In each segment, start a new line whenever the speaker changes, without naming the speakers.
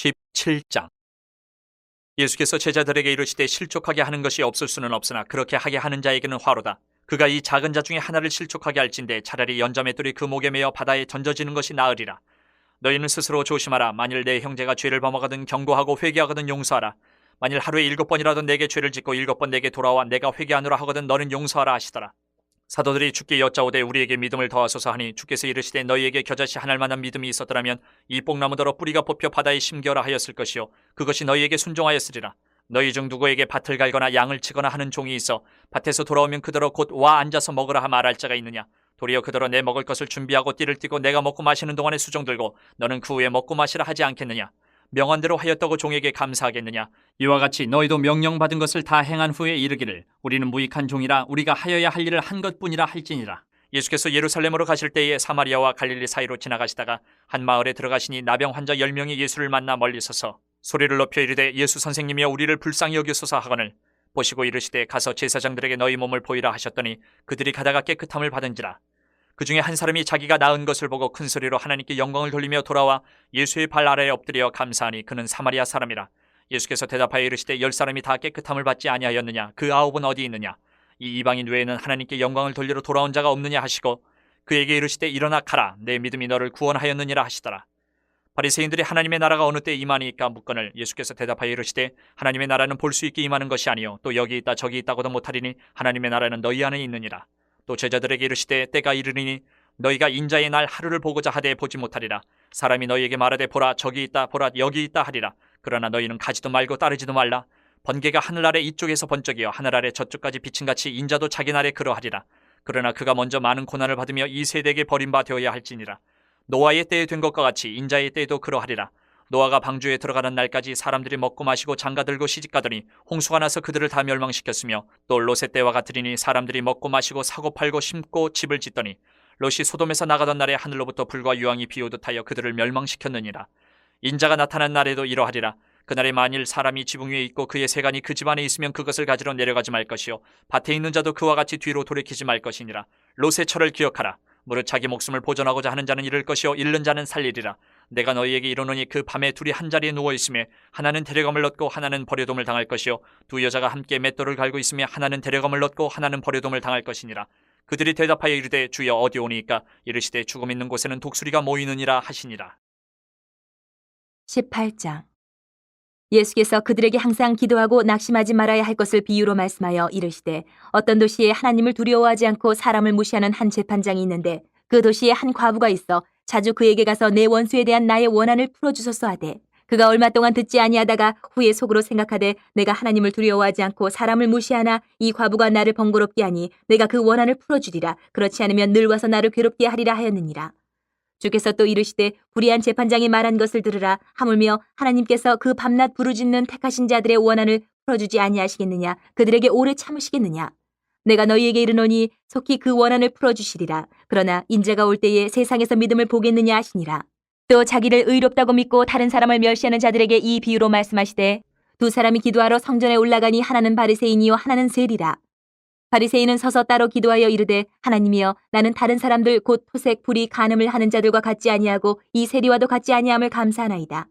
17장. 예수께서 제자들에게 이르시되 실족하게 하는 것이 없을 수는 없으나 그렇게 하게 하는 자에게는 화로다. 그가 이 작은 자 중에 하나를 실족하게 할진대 차라리 연자맷돌이 그 목에 매어 바다에 던져지는 것이 나으리라. 너희는 스스로 조심하라. 만일 내 형제가 죄를 범하거든 경고하고 회개하거든 용서하라. 만일 하루에 7번이라도 내게 죄를 짓고 7번 내게 돌아와 내가 회개하노라 하거든 너는 용서하라 하시더라. 사도들이 주께 여짜오되 우리에게 믿음을 더하소서 하니 주께서 이르시되 너희에게 겨자씨 하나일 만한 믿음이 있었더라면 이 뽕나무더러 뿌리가 뽑혀 바다에 심겨라 하였을 것이요 그것이 너희에게 순종하였으리라. 너희 중 누구에게 밭을 갈거나 양을 치거나 하는 종이 있어 밭에서 돌아오면 그더러 곧 와 앉아서 먹으라 말할 자가 있느냐. 도리어 그더러 내 먹을 것을 준비하고 띠를 띠고 내가 먹고 마시는 동안에 수종 들고 너는 그 후에 먹고 마시라 하지 않겠느냐. 명한대로 하였다고 종에게 감사하겠느냐. 이와 같이 너희도 명령받은 것을 다 행한 후에 이르기를 우리는 무익한 종이라 우리가 하여야 할 일을 한 것뿐이라 할지니라. 예수께서 예루살렘으로 가실 때에 사마리아와 갈릴리 사이로 지나가시다가 한 마을에 들어가시니 나병 환자 10명이 예수를 만나 멀리 서서 소리를 높여 이르되 예수 선생님이여 우리를 불쌍히 여기소서 하거늘 보시고 이르시되 가서 제사장들에게 너희 몸을 보이라 하셨더니 그들이 가다가 깨끗함을 받은지라. 그 중에 한 사람이 자기가 나은 것을 보고 큰 소리로 하나님께 영광을 돌리며 돌아와 예수의 발 아래에 엎드려 감사하니 그는 사마리아 사람이라. 예수께서 대답하여 이르시되 10사람이 다 깨끗함을 받지 아니하였느냐. 그 9은 어디 있느냐. 이 이방인 외에는 하나님께 영광을 돌리러 돌아온 자가 없느냐 하시고 그에게 이르시되 일어나 가라. 내 믿음이 너를 구원하였느니라 하시더라. 바리새인들이 하나님의 나라가 어느 때 임하니까 묻거늘 예수께서 대답하여 이르시되 하나님의 나라는 볼 수 있게 임하는 것이 아니요 또 여기 있다 저기 있다고도 못하리니 하나님의 나라는 너희 안에 있느니라. 또 제자들에게 이르시되 때가 이르리니 너희가 인자의 날 하루를 보고자 하되 보지 못하리라. 사람이 너희에게 말하되 보라 저기 있다 보라 여기 있다 하리라. 그러나 너희는 가지도 말고 따르지도 말라. 번개가 하늘 아래 이쪽에서 번쩍이어 하늘 아래 저쪽까지 비친같이 인자도 자기 날에 그러하리라. 그러나 그가 먼저 많은 고난을 받으며 이 세대에게 버림바 되어야 할지니라. 노아의 때에 된 것과 같이 인자의 때에도 그러하리라. 노아가 방주에 들어가는 날까지 사람들이 먹고 마시고 장가들고 시집가더니 홍수가 나서 그들을 다 멸망시켰으며 또 롯의 때와 같으리니 사람들이 먹고 마시고 사고 팔고 심고 집을 짓더니 롯이 소돔에서 나가던 날에 하늘로부터 불과 유황이 비오듯 하여 그들을 멸망시켰느니라. 인자가 나타난 날에도 이러하리라. 그날에 만일 사람이 지붕 위에 있고 그의 세간이 그 집안에 있으면 그것을 가지러 내려가지 말 것이요 밭에 있는 자도 그와 같이 뒤로 돌이키지 말 것이니라. 롯의 철을 기억하라. 무릇 자기 목숨을 보존하고자 하는 자는 잃을 것이요 잃는 자는 살리리라. 내가 너희에게 이르노니 그 밤에 둘이 한 자리에 누워 있으며 하나는 데려감을 얻고 하나는 버려둠을 당할 것이요 두 여자가 함께 맷돌을 갈고 있으며 하나는 데려감을 얻고 하나는 버려둠을 당할 것이니라. 그들이 대답하여 이르되 주여 어디 오니까. 이르시되 죽음 있는 곳에는 독수리가 모이느니라 하시니라.
18장. 예수께서 그들에게 항상 기도하고 낙심하지 말아야 할 것을 비유로 말씀하여 이르시되 어떤 도시에 하나님을 두려워하지 않고 사람을 무시하는 한 재판장이 있는데 그 도시에 한 과부가 있어 자주 그에게 가서 내 원수에 대한 나의 원한을 풀어주소서 하되 그가 얼마 동안 듣지 아니하다가 후에 속으로 생각하되 내가 하나님을 두려워하지 않고 사람을 무시하나 이 과부가 나를 번거롭게 하니 내가 그 원한을 풀어주리라. 그렇지 않으면 늘 와서 나를 괴롭게 하리라 하였느니라. 주께서 또 이르시되 불의한 재판장이 말한 것을 들으라. 하물며 하나님께서 그 밤낮 부르짖는 택하신 자들의 원한을 풀어주지 아니하시겠느냐. 그들에게 오래 참으시겠느냐. 내가 너희에게 이르노니 속히 그 원한을 풀어주시리라. 그러나 인자가 올 때에 세상에서 믿음을 보겠느냐 하시니라. 또 자기를 의롭다고 믿고 다른 사람을 멸시하는 자들에게 이 비유로 말씀하시되 두 사람이 기도하러 성전에 올라가니 하나는 바리새인이요 하나는 세리라. 바리새인은 서서 따로 기도하여 이르되 하나님이여 나는 다른 사람들 곧 토색 불의 간음을 하는 자들과 같지 아니하고 이 세리와도 같지 아니함을 감사하나이다.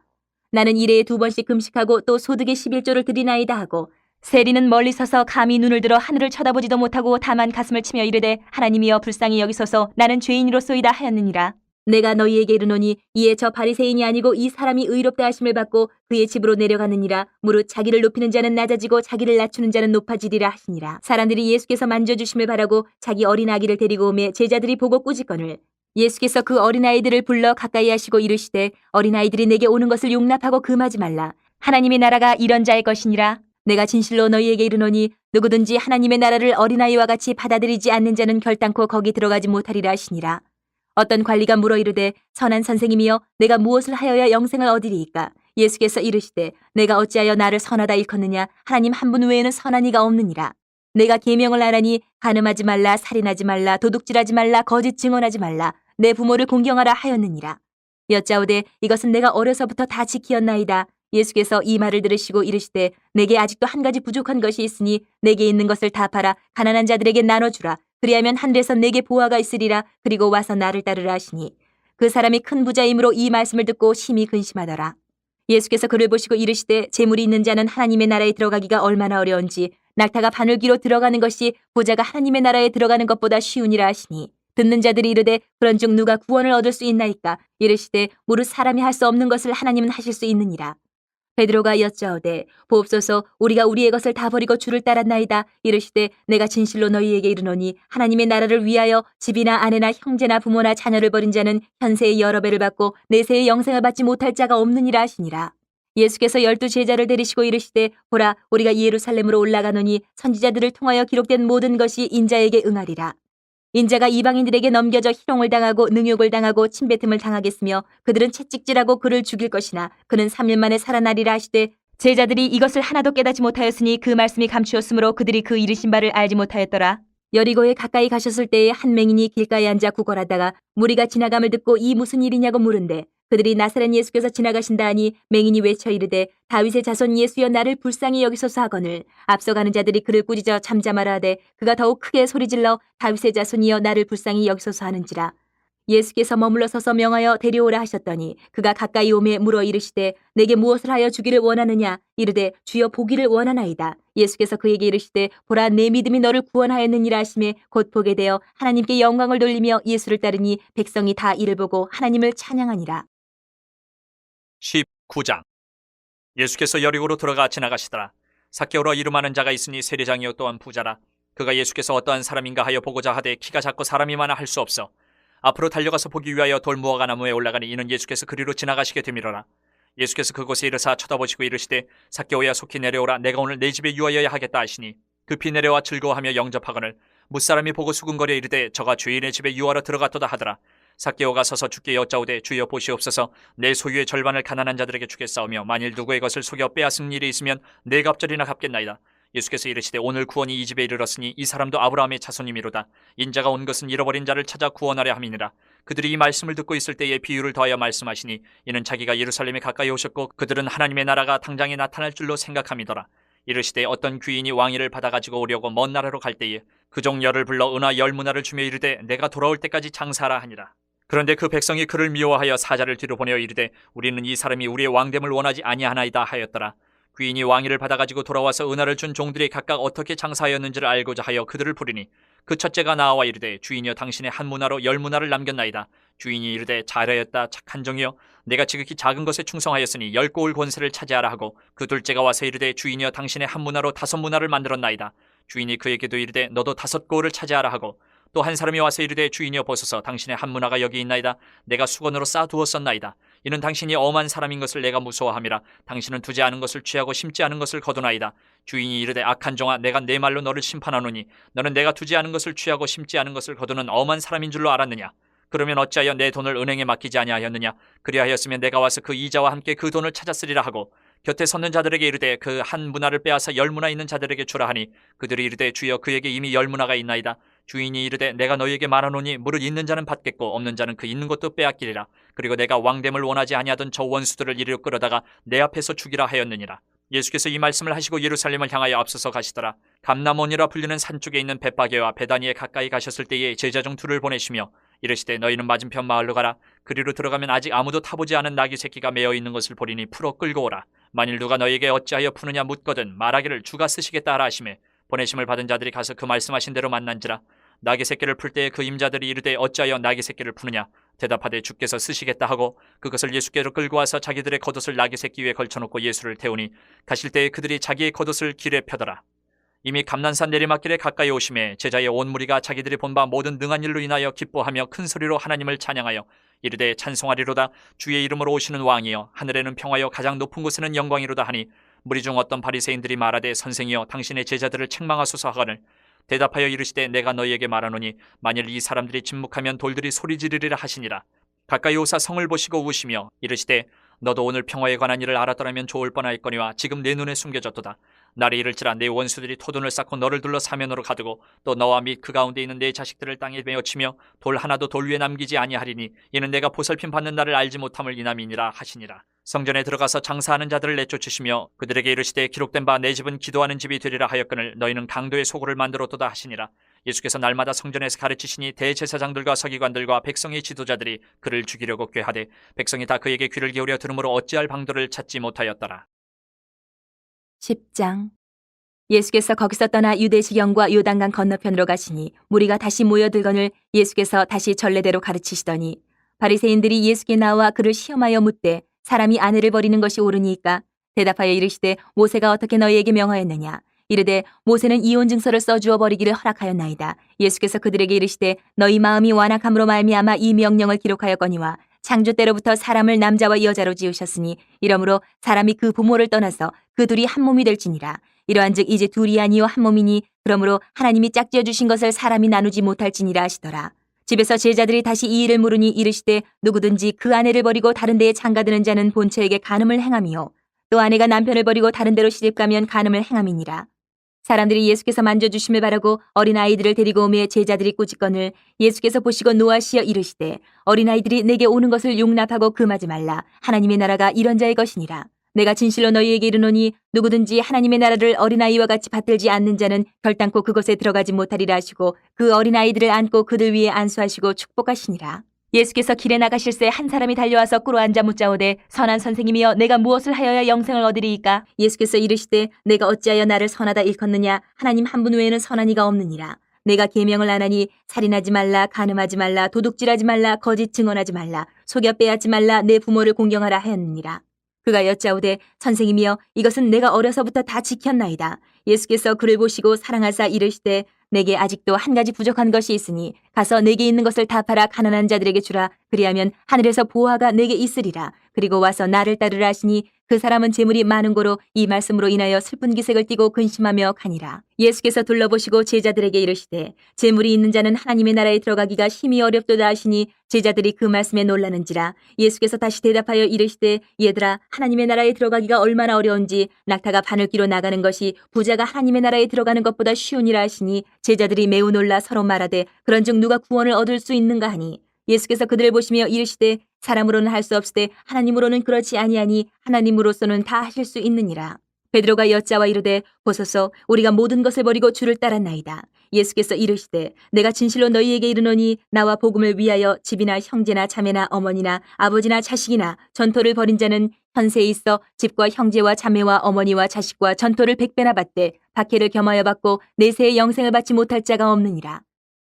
나는 일해에 2번씩 금식하고 또 소득의 11조를 드리나이다 하고 세리는 멀리 서서 감히 눈을 들어 하늘을 쳐다보지도 못하고 다만 가슴을 치며 이르되 하나님이여 불쌍히 여기소서 나는 죄인이로소이다 하였느니라. 내가 너희에게 이르노니 이에 저 바리새인이 아니고 이 사람이 의롭다 하심을 받고 그의 집으로 내려가느니라. 무릇 자기를 높이는 자는 낮아지고 자기를 낮추는 자는 높아지리라 하시니라. 사람들이 예수께서 만져주심을 바라고 자기 어린아기를 데리고 오매 제자들이 보고 꾸짖거늘 예수께서 그 어린아이들을 불러 가까이 하시고 이르시되 어린아이들이 내게 오는 것을 용납하고 금하지 말라. 하나님의 나라가 이런 자의 것이니라. 내가 진실로 너희에게 이르노니 누구든지 하나님의 나라를 어린아이와 같이 받아들이지 않는 자는 결단코 거기 들어가지 못하리라 하시니라. 어떤 관리가 물어 이르되 선한 선생님이여 내가 무엇을 하여야 영생을 얻으리이까. 예수께서 이르시되 내가 어찌하여 나를 선하다 일컫느냐. 하나님 한 분 외에는 선한 이가 없느니라. 내가 계명을 하라니 간음하지 말라 살인하지 말라 도둑질하지 말라 거짓 증언하지 말라 내 부모를 공경하라 하였느니라. 여짜오되 이것은 내가 어려서부터 다 지키었나이다. 예수께서 이 말을 들으시고 이르시되 내게 아직도 한 가지 부족한 것이 있으니 내게 있는 것을 다 팔아 가난한 자들에게 나눠주라. 그리하면 하늘에서 내게 보화가 있으리라. 그리고 와서 나를 따르라 하시니 그 사람이 큰 부자이므로 이 말씀을 듣고 심히 근심하더라. 예수께서 그를 보시고 이르시되 재물이 있는 자는 하나님의 나라에 들어가기가 얼마나 어려운지 낙타가 바늘귀로 들어가는 것이 부자가 하나님의 나라에 들어가는 것보다 쉬우니라 하시니 듣는 자들이 이르되 그런 중 누가 구원을 얻을 수 있나이까 이르시되 무릇 사람이 할 수 없는 것을 하나님은 하실 수 있느니라. 베드로가 여짜오되 보옵소서 우리가 우리의 것을 다 버리고 주를 따랐나이다. 이르시되 내가 진실로 너희에게 이르노니 하나님의 나라를 위하여 집이나 아내나 형제나 부모나 자녀를 버린 자는 현세의 여러 배를 받고 내세의 영생을 받지 못할 자가 없느니라 하시니라. 예수께서 12 제자를 데리시고 이르시되 보라 우리가 예루살렘으로 올라가노니 선지자들을 통하여 기록된 모든 것이 인자에게 응하리라. 인자가 이방인들에게 넘겨져 희롱을 당하고 능욕을 당하고 침뱉음을 당하겠으며 그들은 채찍질하고 그를 죽일 것이나 그는 3일 만에 살아나리라 하시되 제자들이 이것을 하나도 깨닫지 못하였으니 그 말씀이 감추었으므로 그들이 그 이르신 바를 알지 못하였더라. 여리고에 가까이 가셨을 때에 한 맹인이 길가에 앉아 구걸하다가 무리가 지나감을 듣고 이 무슨 일이냐고 물은데 그들이 나사렛 예수께서 지나가신다 하니 맹인이 외쳐 이르되 다윗의 자손 예수여 나를 불쌍히 여기소서 하거늘 앞서가는 자들이 그를 꾸짖어 잠잠하라 하되 그가 더욱 크게 소리질러 다윗의 자손이여 나를 불쌍히 여기소서 하는지라. 예수께서 머물러 서서 명하여 데려오라 하셨더니 그가 가까이 오매 물어 이르시되 내게 무엇을 하여 주기를 원하느냐 이르되 주여 보기를 원하나이다. 예수께서 그에게 이르시되 보라 내 믿음이 너를 구원하였느니라 하시매 곧 보게 되어 하나님께 영광을 돌리며 예수를 따르니 백성이 다 이를 보고 하나님을 찬양하니라.
19장. 예수께서 여리고로 들어가 지나가시더라. 삭개오라 이름하는 자가 있으니 세리장이요 또한 부자라. 그가 예수께서 어떠한 사람인가 하여 보고자 하되 키가 작고 사람이 많아 할 수 없어 앞으로 달려가서 보기 위하여 돌무화과 나무에 올라가니 이는 예수께서 그리로 지나가시게 되밀어라. 예수께서 그곳에 이르사 쳐다보시고 이르시되 삭개오야 속히 내려오라. 내가 오늘 내 집에 유하여야 하겠다 하시니 급히 내려와 즐거워하며 영접하거늘 무사람이 보고 수군거려 이르되 저가 주인의 집에 유하러 들어갔도다 하더라. 삭개오가 서서 주께 여짜오되 주여 보시옵소서 내 소유의 절반을 가난한 자들에게 주겠사오며 만일 누구의 것을 속여 빼앗은 일이 있으면 네 갑절이나 갚겠나이다. 예수께서 이르시되 오늘 구원이 이 집에 이르렀으니 이 사람도 아브라함의 자손임이로다. 인자가 온 것은 잃어버린 자를 찾아 구원하려 함이니라. 그들이 이 말씀을 듣고 있을 때에 비유를 더하여 말씀하시니 이는 자기가 예루살렘에 가까이 오셨고 그들은 하나님의 나라가 당장에 나타날 줄로 생각함이더라. 이르시되 어떤 귀인이 왕위를 받아가지고 오려고 먼 나라로 갈 때에 그 종 열을 불러 은화 10문화를 주며 이르되 내가 돌아올 때까지 장사하라 하니라. 그런데 그 백성이 그를 미워하여 사자를 뒤로 보내어 이르되 우리는 이 사람이 우리의 왕됨을 원하지 아니하나이다 하였더라. 귀인이 왕위를 받아가지고 돌아와서 은화를 준 종들이 각각 어떻게 장사하였는지를 알고자 하여 그들을 부르니 그 첫째가 나와 이르되 주인이여 당신의 한 문화로 10문화를 남겼나이다. 주인이 이르되 잘하였다 착한 종이여 내가 지극히 작은 것에 충성하였으니 10고을 권세를 차지하라 하고 그 둘째가 와서 이르되 주인이여 당신의 한 문화로 5문화를 만들었나이다. 주인이 그에게도 이르되 너도 5고을을 차지하라 하고 또 한 사람이 와서 이르되 주인이여 보소서 당신의 한 문화가 여기 있나이다. 내가 수건으로 쌓아두었었나이다. 이는 당신이 엄한 사람인 것을 내가 무서워함이라. 당신은 두지 않은 것을 취하고 심지 않은 것을 거두나이다. 주인이 이르되 악한 종아 내가 내 말로 너를 심판하노니 너는 내가 두지 않은 것을 취하고 심지 않은 것을 거두는 엄한 사람인 줄로 알았느냐. 그러면 어찌하여 내 돈을 은행에 맡기지 아니하였느냐. 그리하였으면 내가 와서 그 이자와 함께 그 돈을 찾았으리라 하고 곁에 섰는 자들에게 이르되 그 한 문화를 빼앗아 10문화 있는 자들에게 주라 하니 그들이 이르되 주여 그에게 이미 10문화가 있나이다. 주인이 이르되 내가 너희에게 말하노니 무릇 있는 자는 받겠고 없는 자는 그 있는 것도 빼앗기리라. 그리고 내가 왕됨을 원하지 아니하던 저 원수들을 이리로 끌어다가 내 앞에서 죽이라 하였느니라. 예수께서 이 말씀을 하시고 예루살렘을 향하여 앞서서 가시더라. 감람원이라 불리는 산 쪽에 있는 벳바게와 베다니에 가까이 가셨을 때에 제자 중 둘을 보내시며 이르시되 너희는 맞은편 마을로 가라. 그리로 들어가면 아직 아무도 타보지 않은 나귀 새끼가 메어 있는 것을 보리니 풀어 끌고 오라. 만일 누가 너희에게 어찌하여 푸느냐 묻거든 말하기를 주가 쓰시겠다 하라 하시매 보내심을 받은 자들이 가서 그 말씀하신 대로 만난지라. 나귀 새끼를 풀 때에 그 임자들이 이르되 어찌하여 나귀 새끼를 푸느냐. 대답하되 주께서 쓰시겠다 하고 그것을 예수께로 끌고 와서 자기들의 겉옷을 나귀 새끼 위에 걸쳐놓고 예수를 태우니 가실 때에 그들이 자기의 겉옷을 길에 펴더라. 이미 감난산 내리막길에 가까이 오심에 제자의 온 무리가 자기들이 본 바 모든 능한 일로 인하여 기뻐하며 큰 소리로 하나님을 찬양하여 이르되 찬송하리로다. 주의 이름으로 오시는 왕이여 하늘에는 평화여 가장 높은 곳에는 영광이로다 하니 무리 중 어떤 바리새인들이 말하되 선생이여 당신의 제자들을 책망하소서 하거늘 대답하여 이르시되 내가 너희에게 말하노니 만일 이 사람들이 침묵하면 돌들이 소리 지르리라 하시니라. 가까이 오사 성을 보시고 우시며 이르시되 너도 오늘 평화에 관한 일을 알았더라면 좋을 뻔하였거니와 지금 내 눈에 숨겨졌도다. 날이 이를지라 내 원수들이 토둔을 쌓고 너를 둘러 사면으로 가두고 또 너와 및 그 가운데 있는 내 자식들을 땅에 메어치며 돌 하나도 돌 위에 남기지 아니하리니 이는 내가 보살핌 받는 날을 알지 못함을 인함이니라 하시니라. 성전에 들어가서 장사하는 자들을 내쫓으시며 그들에게 이르시되 기록된 바 내 집은 기도하는 집이 되리라 하였거늘 너희는 강도의 소굴을 만들었도다 하시니라. 예수께서 날마다 성전에서 가르치시니 대제사장들과 서기관들과 백성의 지도자들이 그를 죽이려고 꾀하되 백성이 다 그에게 귀를 기울여 들으므로 어찌할 방도를 찾지 못하였더라.
10장. 예수께서 거기서 떠나 유대지경과 요단강 건너편으로 가시니 무리가 다시 모여들거늘 예수께서 다시 전례대로 가르치시더니 바리새인들이 예수께 나와 그를 시험하여 묻되 사람이 아내를 버리는 것이 옳으니까 대답하여 이르시되 모세가 어떻게 너희에게 명하였느냐 이르되 모세는 이혼 증서를 써주어 버리기를 허락하였나이다. 예수께서 그들에게 이르시되 너희 마음이 완악함으로 말미암아 이 명령을 기록하였거니와 창조 때로부터 사람을 남자와 여자로 지으셨으니 이러므로 사람이 그 부모를 떠나서 그 둘이 한 몸이 될지니라. 이러한즉 이제 둘이 아니요 한 몸이니 그러므로 하나님이 짝지어 주신 것을 사람이 나누지 못할지니라 하시더라. 집에서 제자들이 다시 이 일을 물으니 이르시되 누구든지 그 아내를 버리고 다른 데에 장가드는 자는 본처에게 간음을 행함이요 또 아내가 남편을 버리고 다른 데로 시집가면 간음을 행함이니라. 사람들이 예수께서 만져주심을 바라고 어린아이들을 데리고 오매 제자들이 꾸짖거늘 예수께서 보시고 노하시어 이르시되 어린아이들이 내게 오는 것을 용납하고 금하지 말라. 하나님의 나라가 이런 자의 것이니라. 내가 진실로 너희에게 이르노니 누구든지 하나님의 나라를 어린아이와 같이 받들지 않는 자는 결단코 그것에 들어가지 못하리라 하시고 그 어린아이들을 안고 그들 위에 안수하시고 축복하시니라. 예수께서 길에 나가실새 한 사람이 달려와서 꿇어 앉아 묻자오되 선한 선생님이여 내가 무엇을 하여야 영생을 얻으리이까? 예수께서 이르시되 내가 어찌하여 나를 선하다 일컫느냐? 하나님 한 분 외에는 선한 이가 없느니라. 내가 계명을 안 하니 살인하지 말라, 간음하지 말라, 도둑질하지 말라, 거짓 증언하지 말라, 속여 빼앗지 말라, 내 부모를 공경하라 하였느니라. 그가 여짜오되 선생님이여 이것은 내가 어려서부터 다 지켰나이다. 예수께서 그를 보시고 사랑하사 이르시되 내게 아직도 한 가지 부족한 것이 있으니 가서 내게 있는 것을 다 팔아 가난한 자들에게 주라. 그리하면 하늘에서 보화가 내게 있으리라. 그리고 와서 나를 따르라 하시니 그 사람은 재물이 많은 고로 이 말씀으로 인하여 슬픈 기색을 띠고 근심하며 가니라. 예수께서 둘러보시고 제자들에게 이르시되 재물이 있는 자는 하나님의 나라에 들어가기가 심히 어렵도다 하시니 제자들이 그 말씀에 놀라는지라. 예수께서 다시 대답하여 이르시되 얘들아 하나님의 나라에 들어가기가 얼마나 어려운지 낙타가 바늘기로 나가는 것이 부자가 하나님의 나라에 들어가는 것보다 쉬우니라 하시니 제자들이 매우 놀라 서로 말하되 그런즉 누가 구원을 얻을 수 있는가 하니 예수께서 그들을 보시며 이르시되 사람으로는 할 수 없으되 하나님으로는 그렇지 아니하니 하나님으로서는 다 하실 수 있느니라. 베드로가 여짜와 이르되 보소서 우리가 모든 것을 버리고 주를 따랐나이다. 예수께서 이르시되 내가 진실로 너희에게 이르노니 나와 복음을 위하여 집이나 형제나 자매나 어머니나 아버지나 자식이나 전토를 벌인 자는 현세에 있어 집과 형제와 자매와 어머니와 자식과 전토를 100배나 받되 박해를 겸하여 받고 내세의 영생을 받지 못할 자가 없느니라.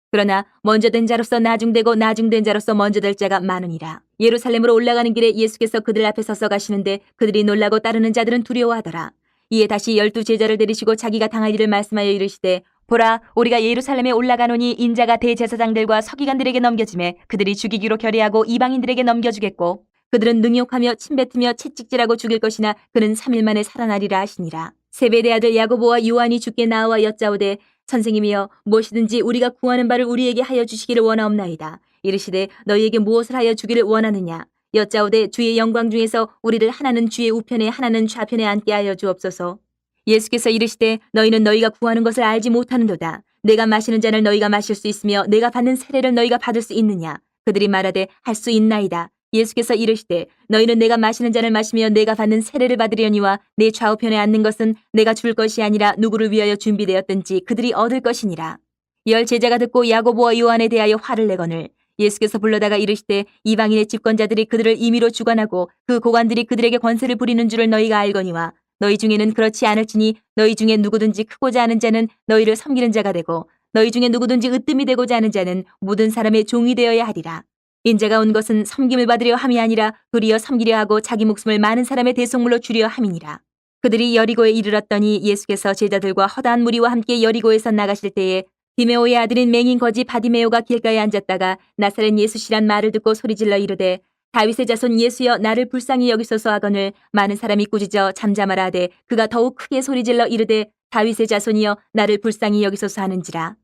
그러나 먼저 된 자로서 나중되고 나중된 자로서 먼저 될 자가 많으니라. 예루살렘으로 올라가는 길에 예수께서 그들 앞에 서서 가시는데 그들이 놀라고 따르는 자들은 두려워하더라. 이에 다시 12 제자를 데리시고 자기가 당할 일을 말씀하여 이르시되 보라 우리가 예루살렘에 올라가노니 인자가 대제사장들과 서기관들에게 넘겨지매 그들이 죽이기로 결의하고 이방인들에게 넘겨주겠고 그들은 능욕하며 침뱉으며 채찍질하고 죽일 것이나 그는 3일 만에 살아나리라 하시니라. 세베대 아들 야고보와 요한이 주께 나와 여짜오되 선생님이여 무엇이든지 우리가 구하는 바를 우리에게 하여 주시기를 원하옵나이다. 이르시되 너희에게 무엇을 하여 주기를 원하느냐? 여짜오되 주의 영광 중에서 우리를 하나는 주의 우편에 하나는 좌편에 앉게 하여 주옵소서. 예수께서 이르시되 너희는 너희가 구하는 것을 알지 못하는도다. 내가 마시는 잔을 너희가 마실 수 있으며 내가 받는 세례를 너희가 받을 수 있느냐? 그들이 말하되 할 수 있나이다. 예수께서 이르시되 너희는 내가 마시는 잔을 마시며 내가 받는 세례를 받으려니와 내 좌우편에 앉는 것은 내가 줄 것이 아니라 누구를 위하여 준비되었든지 그들이 얻을 것이니라. 10 제자가 듣고 야고보와 요한에 대하여 화를 내거늘 예수께서 불러다가 이르시되 이방인의 집권자들이 그들을 임의로 주관하고 그 고관들이 그들에게 권세를 부리는 줄을 너희가 알거니와 너희 중에는 그렇지 않을지니 너희 중에 누구든지 크고자 하는 자는 너희를 섬기는 자가 되고 너희 중에 누구든지 으뜸이 되고자 하는 자는 모든 사람의 종이 되어야 하리라. 인자가 온 것은 섬김을 받으려 함이 아니라 도리어 섬기려 하고 자기 목숨을 많은 사람의 대속물로 주려 함이니라. 그들이 여리고에 이르렀더니 예수께서 제자들과 허다한 무리와 함께 여리고에서 나가실 때에 디메오의 아들인 맹인 거지 바디메오가 길가에 앉았다가 나사렛 예수시란 말을 듣고 소리질러 이르되 다윗의 자손 예수여 나를 불쌍히 여기소서 하거늘 많은 사람이 꾸짖어 잠잠하라 하되 그가 더욱 크게 소리질러 이르되 다윗의 자손이여 나를 불쌍히 여기소서 하는지라.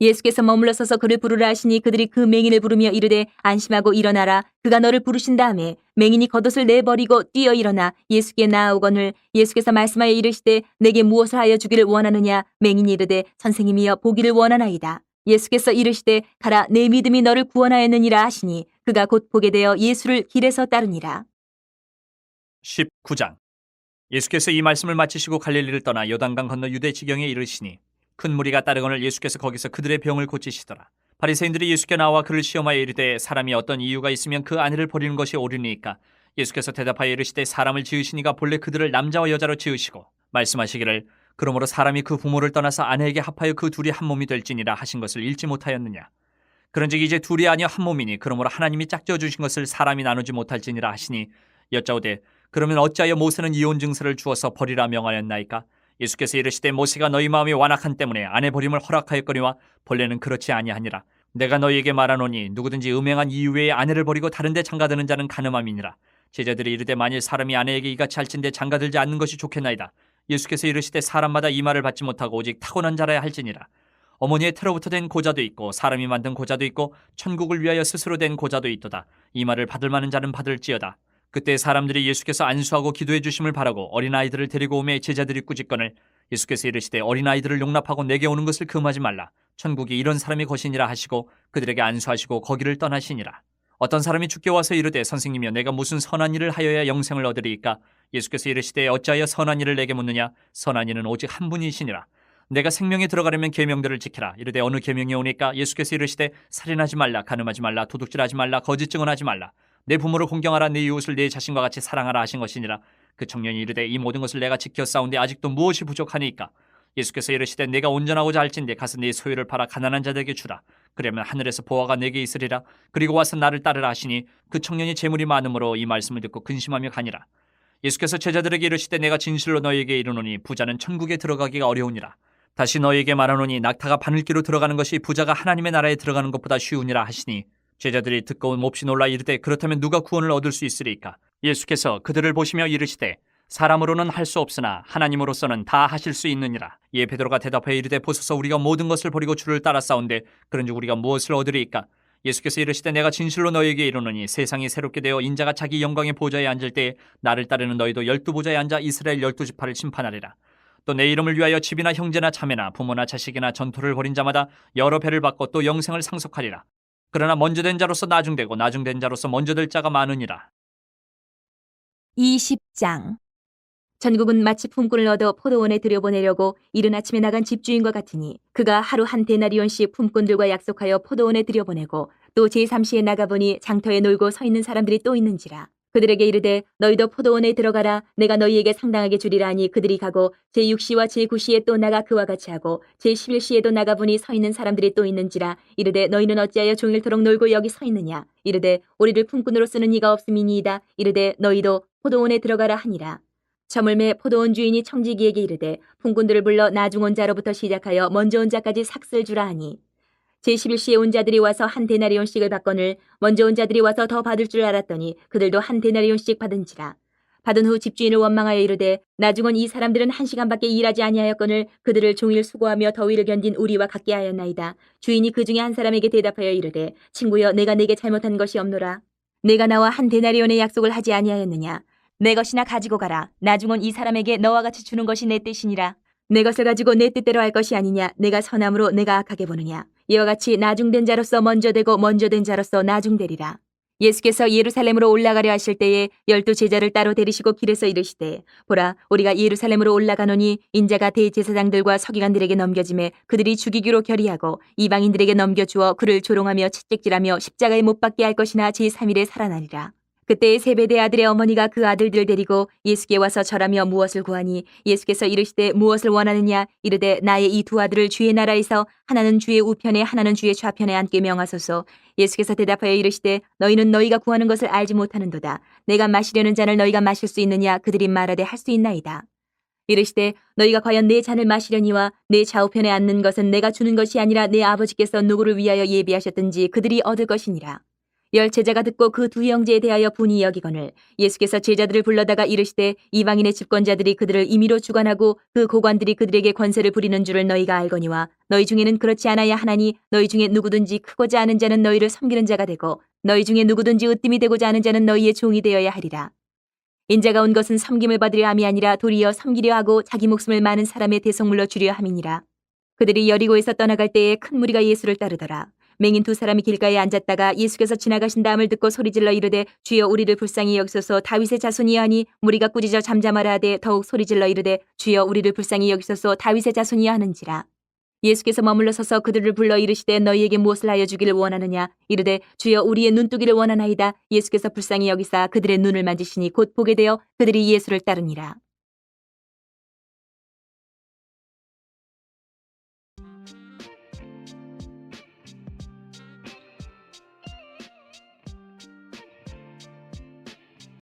예수께서 머물러 서서 그를 부르라 하시니 그들이 그 맹인을 부르며 이르되 안심하고 일어나라. 그가 너를 부르신 다음에 맹인이 겉옷을 내버리고 뛰어 일어나 예수께 나아오거늘 예수께서 말씀하여 이르시되 내게 무엇을 하여 주기를 원하느냐? 맹인이 이르되 선생님이여 보기를 원하나이다. 예수께서 이르시되 가라 내 믿음이 너를 구원하였느니라 하시니 그가 곧 보게 되어 예수를 길에서 따르니라.
19장. 예수께서 이 말씀을 마치시고 갈릴리를 떠나 요단강 건너 유대 지경에 이르시니 큰 무리가 따르거늘 예수께서 거기서 그들의 병을 고치시더라. 바리새인들이 예수께 나와 그를 시험하여 이르되 사람이 어떤 이유가 있으면 그 아내를 버리는 것이 옳으니까. 예수께서 대답하여 이르시되 사람을 지으시니가 본래 그들을 남자와 여자로 지으시고 말씀하시기를 그러므로 사람이 그 부모를 떠나서 아내에게 합하여 그 둘이 한 몸이 될지니라 하신 것을 읽지 못하였느냐. 그런즉 이제 둘이 아니여 한 몸이니 그러므로 하나님이 짝지어 주신 것을 사람이 나누지 못할지니라 하시니 여짜오되 그러면 어찌하여 모세는 이혼 증서를 주어서 버리라 명하였나이까. 예수께서 이르시되 모세가 너희 마음이 완악한 때문에 아내 버림을 허락하였거니와 본래는 그렇지 아니하니라. 내가 너희에게 말하노니 누구든지 음행한 이유 외에 아내를 버리고 다른 데 장가드는 자는 간음함이니라. 제자들이 이르되 만일 사람이 아내에게 이같이 할진대 장가들지 않는 것이 좋겠나이다. 예수께서 이르시되 사람마다 이 말을 받지 못하고 오직 타고난 자라야 할지니라. 어머니의 태로부터 된 고자도 있고 사람이 만든 고자도 있고 천국을 위하여 스스로 된 고자도 있도다. 이 말을 받을 만한 자는 받을지어다. 그때 사람들이 예수께서 안수하고 기도해 주심을 바라고 어린아이들을 데리고 오매 제자들이 꾸짖거늘 예수께서 이르시되 어린아이들을 용납하고 내게 오는 것을 금하지 말라. 천국이 이런 사람의 것이니라 하시고 그들에게 안수하시고 거기를 떠나시니라. 어떤 사람이 주께 와서 이르되 선생님이여 내가 무슨 선한 일을 하여야 영생을 얻으리이까. 예수께서 이르시되 어찌하여 선한 일을 내게 묻느냐. 선한 이는 오직 한 분이시니라. 내가 생명에 들어가려면 계명들을 지키라. 이르되 어느 계명이 오니까. 예수께서 이르시되 살인하지 말라, 간음하지 말라, 도둑질하지 말라, 거짓 증언하지 말라, 내 부모를 공경하라, 내 이웃을 내 자신과 같이 사랑하라 하신 것이니라. 그 청년이 이르되 이 모든 것을 내가 지켜 싸운데 아직도 무엇이 부족하니까. 예수께서 이르시되 내가 온전하고자 할진대 가서 네 소유를 팔아 가난한 자들에게 주라. 그러면 하늘에서 보화가 내게 있으리라. 그리고 와서 나를 따르라 하시니 그 청년이 재물이 많으므로 이 말씀을 듣고 근심하며 가니라. 예수께서 제자들에게 이르시되 내가 진실로 너희에게 이르노니 부자는 천국에 들어가기가 어려우니라. 다시 너희에게 말하노니 낙타가 바늘기로 들어가는 것이 부자가 하나님의 나라에 들어가는 것보다 쉬우니라 하시니 제자들이 듣고 몹시 놀라 이르되 그렇다면 누가 구원을 얻을 수 있으리까. 예수께서 그들을 보시며 이르시되 사람으로는 할 수 없으나 하나님으로서는 다 하실 수 있느니라. 이에 베드로가 대답하여 이르되 보소서 우리가 모든 것을 버리고 주를 따라 싸운데 그런즉 우리가 무엇을 얻으리이까. 예수께서 이르시되 내가 진실로 너희에게 이르노니 세상이 새롭게 되어 인자가 자기 영광의 보좌에 앉을 때에 나를 따르는 너희도 12보좌에 앉아 이스라엘 12지파를 심판하리라. 또 내 이름을 위하여 집이나 형제나 자매나 부모나 자식이나 전토를 벌인 자마다 여러 배를 받고 또 영생을 상속하리라. 그러나 먼저 된 자로서 나중되고 나중된 자로서 먼저 될 자가 많으니라.
20장. 전국은 마치 품꾼을 얻어 포도원에 들여보내려고 이른 아침에 나간 집주인과 같으니 그가 하루 한 데나리온씩 품꾼들과 약속하여 포도원에 들여보내고 또 제3시에 나가보니 장터에 놀고 서 있는 사람들이 또 있는지라. 그들에게 이르되 너희도 포도원에 들어가라. 내가 너희에게 상당하게 주리라 하니 그들이 가고 제6시와 제9시에 또 나가 그와 같이 하고 제11시에도 나가보니 서 있는 사람들이 또 있는지라. 이르되 너희는 어찌하여 종일토록 놀고 여기 서 있느냐. 이르되 우리를 품꾼으로 쓰는 이가 없음이니이다. 이르되 너희도 포도원에 들어가라 하니라. 저물매 포도원 주인이 청지기에게 이르되 품꾼들을 불러 나중 온 자로부터 시작하여 먼저 온 자까지 삭슬 주라 하니 제11시에 온 자들이 와서 한 데나리온씩을 받거늘 먼저 온 자들이 와서 더 받을 줄 알았더니 그들도 한 데나리온씩 받은지라. 받은 후 집주인을 원망하여 이르되 나중 온 이 사람들은 1시간밖에 일하지 아니하였거늘 그들을 종일 수고하며 더위를 견딘 우리와 같게 하였나이다. 주인이 그 중에 한 사람에게 대답하여 이르되 친구여 내가 네게 잘못한 것이 없노라. 내가 나와 한 데나리온의 약속을 하지 아니하였느냐. 내 것이나 가지고 가라. 나중 온 이 사람에게 너와 같이 주는 것이 내 뜻이니라. 내 것을 가지고 내 뜻대로 할 것이 아니냐. 내가 선함으로 내가 악하게 보느냐. 이와 같이 나중된 자로서 먼저 되고 먼저 된 자로서 나중되리라. 예수께서 예루살렘으로 올라가려 하실 때에 12 제자를 따로 데리시고 길에서 이르시되 보라 우리가 예루살렘으로 올라가노니 인자가 대제사장들과 서기관들에게 넘겨짐에 그들이 죽이기로 결의하고 이방인들에게 넘겨주어 그를 조롱하며 채찍질하며 십자가에 못 박게 할 것이나 제3일에 살아나리라. 그때 세베대 아들의 어머니가 그 아들들을 데리고 예수께 와서 절하며 무엇을 구하니 예수께서 이르시되 무엇을 원하느냐. 이르되 나의 이 두 아들을 주의 나라에서 하나는 주의 우편에 하나는 주의 좌편에 앉게 명하소서. 예수께서 대답하여 이르시되 너희는 너희가 구하는 것을 알지 못하는도다. 내가 마시려는 잔을 너희가 마실 수 있느냐. 그들이 말하되 할 수 있나이다. 이르시되 너희가 과연 내 잔을 마시려니와 내 좌우편에 앉는 것은 내가 주는 것이 아니라 내 아버지께서 누구를 위하여 예비하셨든지 그들이 얻을 것이니라. 10 제자가 듣고 그 두 형제에 대하여 분이 여기거늘 예수께서 제자들을 불러다가 이르시되 이방인의 집권자들이 그들을 임의로 주관하고 그 고관들이 그들에게 권세를 부리는 줄을 너희가 알거니와 너희 중에는 그렇지 않아야 하나니 너희 중에 누구든지 크고자 하는 자는 너희를 섬기는 자가 되고 너희 중에 누구든지 으뜸이 되고자 하는 자는 너희의 종이 되어야 하리라. 인자가 온 것은 섬김을 받으려 함이 아니라 도리어 섬기려 하고 자기 목숨을 많은 사람의 대속물로 주려 함이니라. 그들이 여리고에서 떠나갈 때에 큰 무리가 예수를 따르더라. 맹인 2 사람이 길가에 앉았다가 예수께서 지나가신다함을 듣고 소리질러 이르되 주여 우리를 불쌍히 여기소서. 다윗의 자손이여 하니 무리가 꾸짖어 잠잠하라 하되 더욱 소리질러 이르되 주여 우리를 불쌍히 여기소서. 다윗의 자손이여 하는지라. 예수께서 머물러 서서 그들을 불러 이르시되 너희에게 무엇을 하여 주기를 원하느냐 이르되 주여 우리의 눈뜨기를 원하나이다. 예수께서 불쌍히 여기사 그들의 눈을 만지시니 곧 보게 되어 그들이 예수를 따르니라.